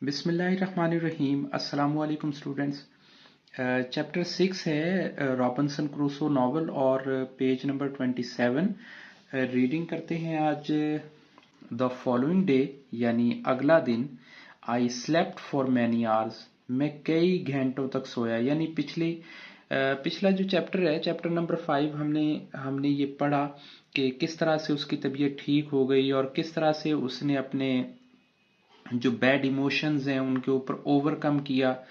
बिस्मिल्लाहिर्रहमानिर्रहीम। अस्सलामुअलैकुम students. Chapter 6 है रॉबिन्सन क्रूसो नावल और पेज नंबर 27 रीडिंग करते हैं आज। द फॉलोइंग डे यानी अगला दिन। आई स्लेप्ट फॉर मैनी आवर्स, मैं कई घंटों तक सोया। यानी पिछला जो चैप्टर है, चैप्टर नंबर 5, हमने ये पढ़ा कि किस तरह से उसकी तबीयत ठीक हो गई और किस तरह से उसने अपने जो बैड इमोशंस हैं उनके ऊपर ओवरकम किया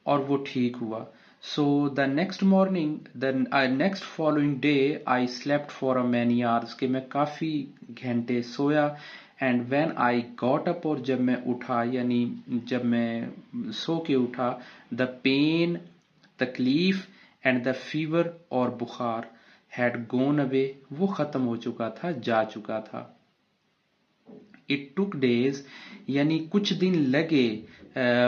और वो ठीक हुआ। So the next morning, the next following day I slept for a many hours, कि मैं काफ़ी घंटे सोया। And when I got up, और जब मैं उठा यानी जब मैं सो के उठा, द पेन, तकलीफ एंड द फीवर, और बुखार, हैड गोन अवे, वो ख़त्म हो चुका था, जा चुका था। इट टुक डेज, यानी कुछ दिन लगे,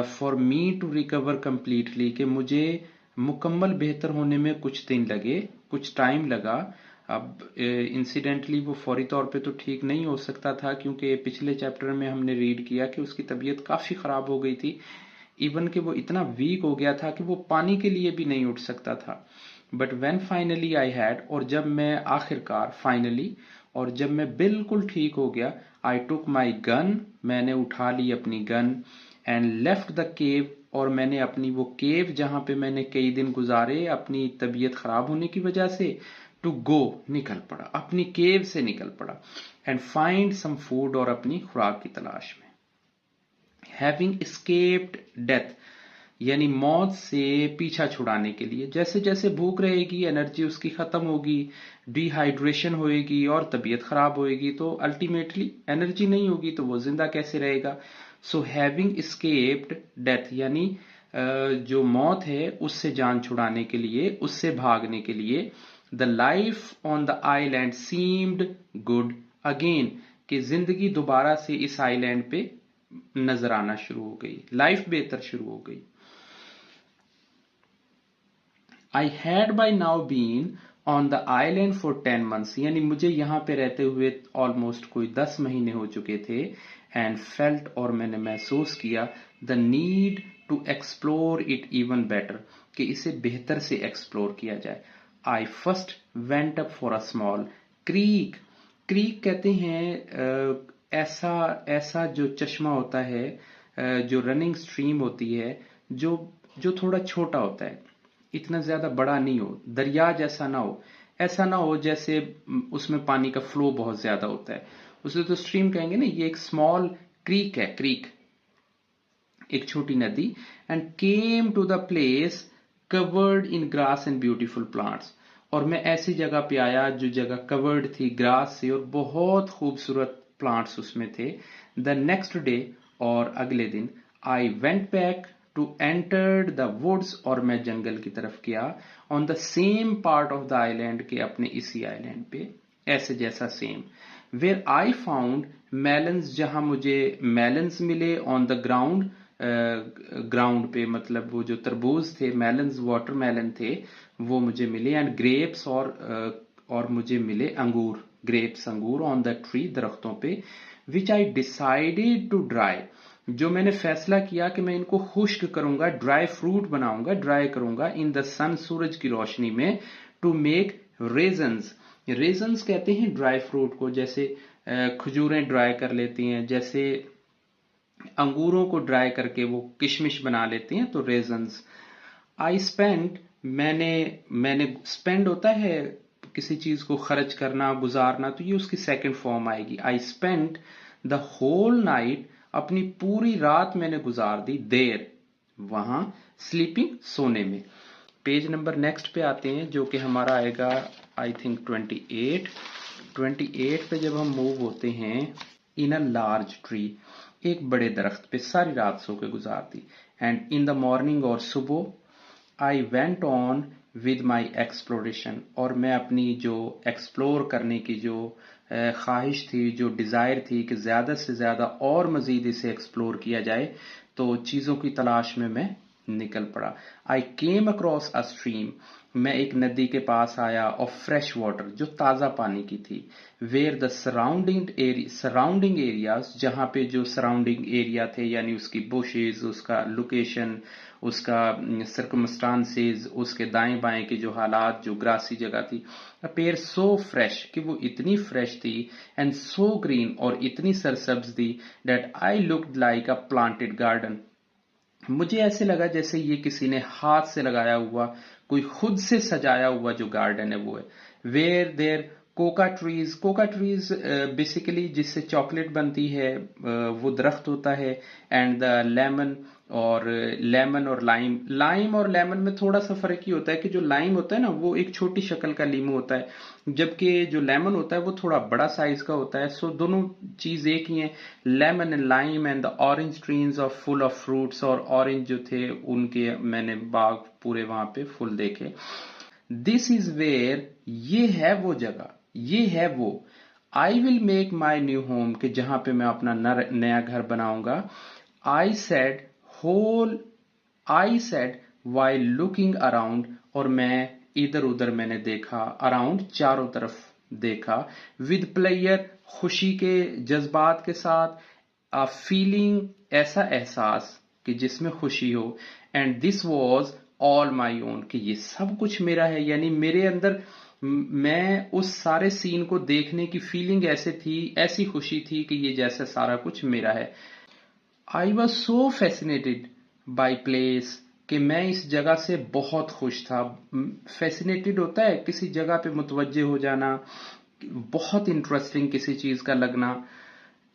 for me to recover completely, कि मुझे मुकम्मल बेहतर होने में कुछ दिन लगे, कुछ टाइम लगा। अब इंसिडेंटली वो फौरी तौर पे तो ठीक नहीं हो सकता था, क्योंकि पिछले चैप्टर में हमने रीड किया कि उसकी तबीयत काफ़ी ख़राब हो गई थी। इवन कि वो इतना वीक हो गया था कि वो पानी के लिए भी नहीं उठ सकता था। But when finally I had, और जब मैं आखिरकार फाइनली, और जब मैं बिल्कुल ठीक हो गया, आई टुक माई गन, मैंने उठा ली अपनी gun, and left the cave, और मैंने अपनी वो केव जहां पे मैंने कई दिन गुजारे अपनी तबीयत खराब होने की वजह से, टू गो, निकल पड़ा, अपनी केव से निकल पड़ा, एंड फाइंड सम फूड, और अपनी खुराक की तलाश में। हैविंग एस्केप्ड डेथ, यानी मौत से पीछा छुड़ाने के लिए। जैसे जैसे भूख रहेगी, एनर्जी उसकी खत्म होगी, डिहाइड्रेशन होएगी और तबीयत खराब होएगी, तो अल्टीमेटली एनर्जी नहीं होगी तो वो जिंदा कैसे रहेगा। सो हैविंग एस्केप्ड डेथ, यानी जो मौत है उससे जान छुड़ाने के लिए, उससे भागने के लिए, the life on the island seemed good again, कि जिंदगी दोबारा से इस आइलैंड पे नजर आना शुरू हो गई, लाइफ बेहतर शुरू हो गई। I had by now been on the island for 10 months, यानी मुझे यहाँ पे रहते हुए ऑलमोस्ट कोई 10 महीने हो चुके थे। एंड फेल्ट, और मैंने महसूस किया, the need to explore it even better, कि इसे बेहतर से एक्सप्लोर किया जाए। I first went up for a small creek. Creek कहते हैं ऐसा ऐसा जो चश्मा होता है, जो रनिंग स्ट्रीम होती है, जो जो थोड़ा छोटा होता है, इतना ज्यादा बड़ा नहीं हो, दरिया जैसा ना हो, ऐसा ना हो जैसे उसमें पानी का फ्लो बहुत ज्यादा होता है, उसे तो स्ट्रीम कहेंगे ना। ये एक स्मॉल क्रीक है, क्रीक, एक छोटी नदी। And came to the place covered in grass and beautiful plants, और मैं ऐसी जगह पे आया जो जगह कवर्ड थी ग्रास से, और बहुत खूबसूरत प्लांट्स उसमें थे। द नेक्स्ट डे, और अगले दिन, I went back to entered the woods, और मैं जंगल की तरफ गया, on the same part of the island, के अपने इसी आइलैंड पे, ऐसे जैसा same. Where I found melons, जहां मुझे मेलन्स मिले, ऑन द ग्राउंड, ग्राउंड पे, मतलब वो जो तरबूज थे, मेलन्स वाटरमेलन थे, वो मुझे मिले। एंड ग्रेप्स, और मुझे मिले अंगूर, ग्रेप्स अंगूर, ऑन द ट्री, दरख्तों पे, विच आई डिसाइडेड टू ड्राई, जो मैंने फैसला किया कि मैं इनको खुश्क करूंगा, ड्राई फ्रूट बनाऊंगा, ड्राई करूंगा, इन द सन, सूरज की रोशनी में, टू मेक रेजन्स। रेजन्स कहते हैं ड्राई फ्रूट को, जैसे खजूरें ड्राई कर लेती हैं, जैसे अंगूरों को ड्राई करके वो किशमिश बना लेते हैं, तो रेजन्स। आई स्पेंड, मैंने स्पेंड होता है किसी चीज को खर्च करना, गुजारना, तो ये उसकी सेकंड फॉर्म आएगी। I spend the whole night, अपनी पूरी रात मैंने गुजार दी, देर, वहां, स्लीपिंग, सोने में। पेज नंबर नेक्स्ट पे आते हैं, जो कि हमारा आएगा आई थिंक 28 पे। जब हम मूव होते हैं, इन अ लार्ज ट्री, एक बड़े दरख्त पे सारी रात सो के गुजार दी। एंड इन द मॉर्निंग, और सुबह, I went on with my exploration, और मैं अपनी जो एक्सप्लोर करने की जो ख्वाहिश थी, जो डिजायर थी कि ज्यादा से ज्यादा और मजीद इसे एक्सप्लोर किया जाए, तो चीजों की तलाश में मैं निकल पड़ा। आई केम अक्रॉस अ स्ट्रीम, मैं एक नदी के पास आया ऑफ फ्रेश वाटर, जो ताज़ा पानी की थी। वेयर द सराउंडिंग एरियाज, जहाँ पे जो सराउंडिंग एरिया थे, यानी उसकी बुशेज, उसका लोकेशन, उसका सर्कमस्टांसेस, उसके दाएं बाएं के जो हालात, जो ग्रासी जगह थी, अपेयर सो फ्रेश, कि वो इतनी फ्रेश थी, एंड सो ग्रीन, और इतनी सरसब्ज थी, that I looked like a planted garden. मुझे ऐसे लगा जैसे ये किसी ने हाथ से लगाया हुआ, कोई खुद से सजाया हुआ जो गार्डन है वो है। Where there coca trees basically जिससे चॉकलेट बनती है, वो दरख्त होता है। एंड द लेमन और लाइम और लेमन में थोड़ा सा फर्क ही होता है कि जो लाइम होता है ना, वो एक छोटी शक्ल का लीमू होता है, जबकि जो लेमन होता है वो थोड़ा बड़ा साइज का होता है। सो दोनों चीज एक ही है। Lemon and lime and the orange trees of full of fruits, और ऑरेंज जो थे उनके मैंने बाग पूरे वहां पे फुल देखे। दिस इज वेयर, ये है वो जगह, ये है वो। I will make my new home, कि जहां पे मैं अपना नया घर बनाऊंगा। I said whole I said while looking around, और मैं इधर उधर मैंने देखा, अराउंड चारों तरफ देखा, विद प्लेयर, खुशी के जज्बात के साथ, अ फीलिंग, ऐसा एहसास कि जिसमें खुशी हो, and this was all my own, कि ये सब कुछ मेरा है। यानी मेरे अंदर मैं उस सारे सीन को देखने की फीलिंग ऐसे थी, ऐसी खुशी थी कि ये जैसे सारा कुछ मेरा है। I was so fascinated by place, कि मैं इस जगह से बहुत खुश था। फैसिनेटेड होता है किसी जगह पे मुतवज्जे हो जाना, बहुत इंटरेस्टिंग किसी चीज का लगना।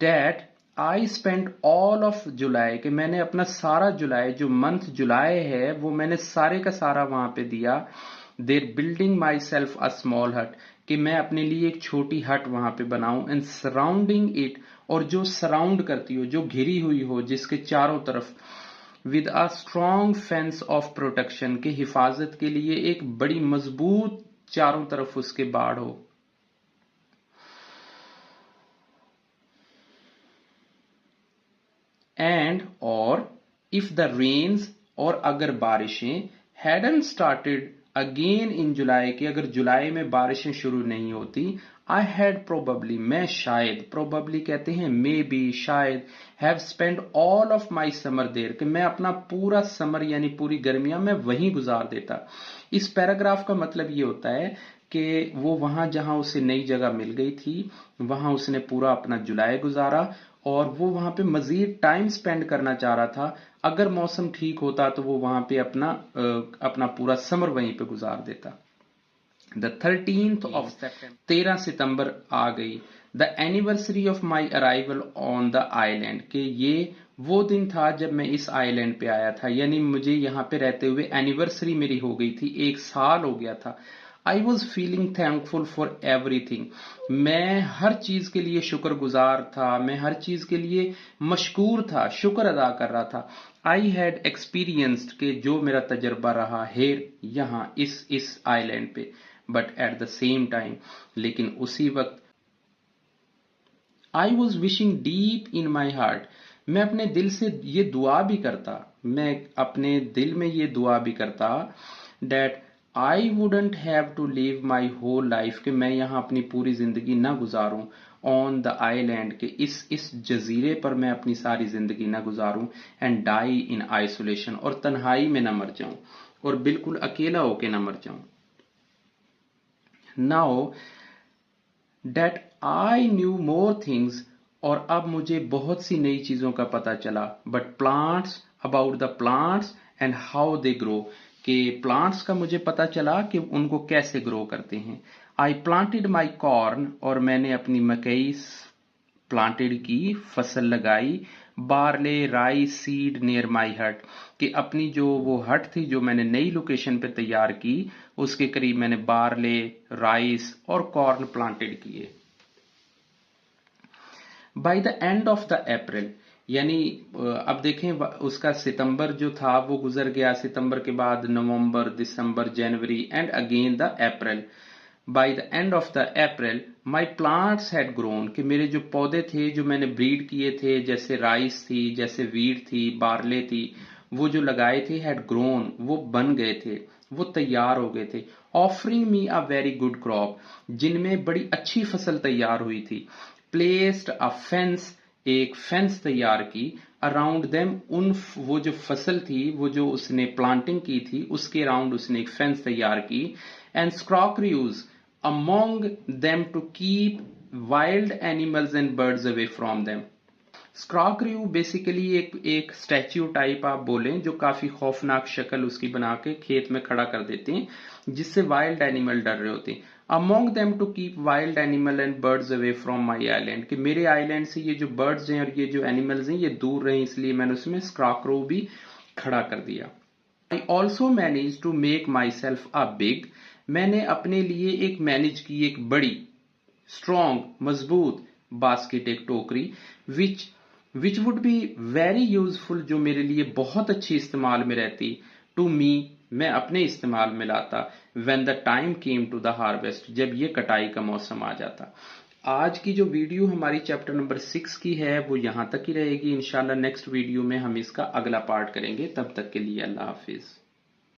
That I spend all of July, कि मैंने अपना सारा जुलाई, जो मंथ जुलाई है, वो मैंने सारे का सारा वहां पे दिया। There building myself a small hut, कि मैं अपने लिए एक छोटी हट वहां पे बनाऊं, एंड सराउंडिंग इट, और जो सराउंड करती हो, जो घिरी हुई हो, जिसके चारों तरफ, with a strong fence of protection, के हिफाजत के लिए एक बड़ी मजबूत चारों तरफ उसके बाड़ हो। एंड और इफ द रेन्स, और अगर बारिशें, हैडन स्टार्टेड अगेन इन जुलाई, के अगर जुलाई में बारिशें शुरू नहीं होती, आई हैड प्रोबेबली, मैं शायद, प्रोबेबली कहते हैं मे बी, शायद, have spend all of my summer there, कि मैं अपना पूरा समर यानी पूरी गर्मियां मैं वहीं गुजार देता। इस पैराग्राफ का मतलब ये होता है कि वो वहां जहां उसे नई जगह मिल गई थी, वहां उसने पूरा अपना जुलाई गुजारा, और वो वहां पे मजीद टाइम स्पेंड करना चाह रहा था। अगर मौसम ठीक होता तो वो वहां पे अपना पूरा समर वहीं पे गुजार देता। द 13th ऑफ सेप्टेम्बर, 13 सितंबर आ गई। The anniversary of my arrival on the island, के ये वो दिन था जब मैं इस आइलैंड पे आया था, यानी मुझे यहाँ पे रहते हुए एनिवर्सरी मेरी हो गई थी, 1 साल हो गया था। I was feeling thankful for everything, मैं हर चीज के लिए शुक्रगुजार था, मैं हर चीज के लिए मशकूर था, शुक्र अदा कर रहा था। आई हैड एक्सपीरियंस्ड, के जो मेरा तजर्बा रहा हेर, यहाँ इस आइलैंड पे, but at the same time, लेकिन उसी वक्त, I was wishing deep in my heart, मैं अपने दिल से ये दुआ भी करता, मैं अपने दिल में ये दुआ भी करता, that I wouldn't have to live my whole life, कि मैं यहाँ अपनी पूरी जिंदगी ना गुजारूं ऑन द आइलैंड, के इस जजीरे पर मैं अपनी सारी जिंदगी ना गुजारूं, एंड डाई इन आइसोलेशन, और तन्हाई में ना मर जाऊं, और बिल्कुल अकेला होके ना मर जाऊं। Now that I knew more things, और अब मुझे बहुत सी नई चीजों का पता चला, but plants, about the plants and how they grow, के प्लांट्स का मुझे पता चला कि उनको कैसे ग्रो करते हैं। आई प्लांटेड माई कॉर्न, और मैंने अपनी मकई प्लांटेड की, फसल लगाई। बारले राई सीड नियर माई हट, कि अपनी जो वो हट थी जो मैंने नई लोकेशन पे तैयार की, उसके करीब मैंने बारले, राइस और कॉर्न प्लांटेड किए। Bye the end of the अप्रैल, यानी अब देखें उसका सितंबर जो था वो गुजर गया, सितंबर के बाद नवंबर, दिसंबर, जनवरी and again the April. By the end of the April my plants had grown, कि मेरे जो पौधे थे जो मैंने ब्रीड किए थे, जैसे राइस थी, जैसे वीट थी, बारले थी, वो जो लगाए थे, हैड ग्रोन, वो बन गए थे। वो तैयार हो गए थे। Offering me a very good crop, जिनमें बड़ी अच्छी फसल तैयार हुई थी। प्लेस्ड अ फेंस, एक फेंस तैयार की। अराउंड देम, उन वो जो फसल थी, वो जो उसने प्लांटिंग की थी उसके अराउंड उसने एक फेंस तैयार की। And scarecrows among them to keep wild animals and birds away from them. Scarecrow basically एक स्टैच्यू टाइप आप बोलें, जो काफी खौफनाक शक्ल उसकी बना के खेत में खड़ा कर देते हैं, जिससे वाइल्ड एनिमल डर रहे होते हैं। Among them to keep wild animal and birds away from my island, कि मेरे आइलैंड से ये जो बर्ड्स हैं और ये जो एनिमल्स हैं ये दूर रहे, इसलिए मैंने उसमें स्क्रॉकरियू भी खड़ा कर दिया। I also manage to make myself a big, मैंने अपने लिए एक मैनेज की एक बड़ी स्ट्रॉन्ग मजबूत बास्केट, एक टोकरी, which which would be very useful, जो मेरे लिए बहुत अच्छी इस्तेमाल में रहती। टू मी, मैं अपने इस्तेमाल में लाता। When the time came to the harvest, जब ये कटाई का मौसम आ जाता। आज की जो वीडियो हमारी चैप्टर नंबर 6 की है वो यहां तक ही रहेगी। इंशाल्लाह नेक्स्ट वीडियो में हम इसका अगला पार्ट करेंगे। तब तक के लिए अल्लाह हाफिज।